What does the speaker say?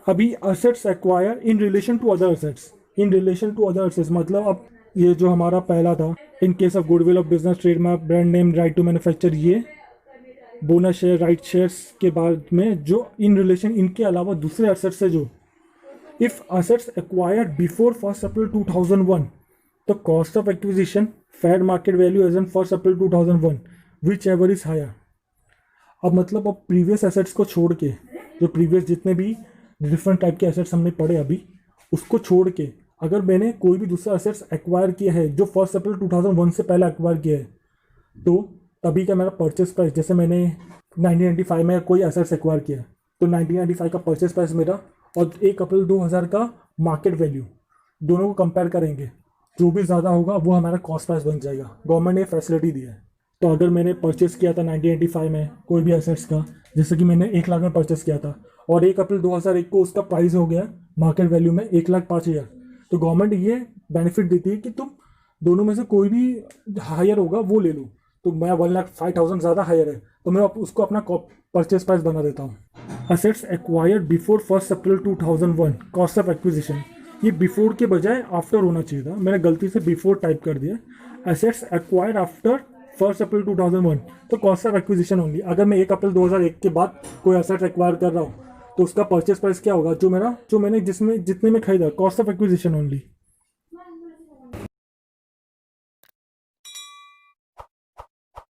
अभी assets acquire in relation to other assets, in relation to other assets मतलब अब ये जो हमारा पहला था, in case of goodwill of business, trademark, brand name, right to manufacture, ये बोनस शेयर, राइट शेयर्स के बाद में जो इन रिलेशन इनके अलावा दूसरे असेट्स है जो, if assets acquired before 1 April 2001 the cost of acquisition fair market value as on 1 April 2001 whichever is higher. अब मतलब अब प्रीवियस एसेट्स को छोड़ के, जो प्रीवियस जितने भी डिफरेंट टाइप के एसेट्स हमने पढ़े अभी, उसको छोड़ के अगर मैंने कोई भी दूसरा एसेट्स एक्वायर किया है जो 1 अप्रैल 2001 से पहले एक्वायर किया है, तो तभी का मेरा परचेस प्राइस, जैसे मैंने 1995 में कोई एसेट्स एक्वायर किया है तो 1995 का परचेस प्राइस मेरा और 1 अप्रैल 2000 का मार्केट वैल्यू, दोनों को कंपेयर करेंगे, जो भी ज़्यादा होगा वो हमारा कॉस्ट प्राइस बन जाएगा। गवर्नमेंट ने फैसिलिटी दी है। तो अगर मैंने परचेस किया था 1985 में कोई भी एसेट्स का, जैसे कि मैंने 1 लाख में परचेस किया था और 1 अप्रैल 2001 को उसका प्राइस हो गया मार्केट वैल्यू में 1,05,000, तो गवर्नमेंट ये बेनिफिट देती है कि तुम दोनों में से कोई भी हायर होगा वो ले लो। तो मैं 1,05,000 ज़्यादा हायर है तो मैं उसको अपना परचेस प्राइस बना देता हूँ। Assets acquired before 1 April 2001 cost of acquisition, ये बिफोर के बजाय आफ्टर होना चाहिए था, मैंने गलती से बिफोर टाइप कर दिया। एसेट्स एक्वायर्ड आफ्टर 1 अप्रैल 2001 तो कॉस्ट ऑफ एक्विजिशन होंगी। अगर मैं 1 अप्रैल 2001 के बाद कोई एसेट एक्वायर कर रहा हूँ तो उसका परचेस प्राइस क्या होगा, जो मैंने जितने में खरीदा, कॉस्ट ऑफ एक्विजिशन ओनली।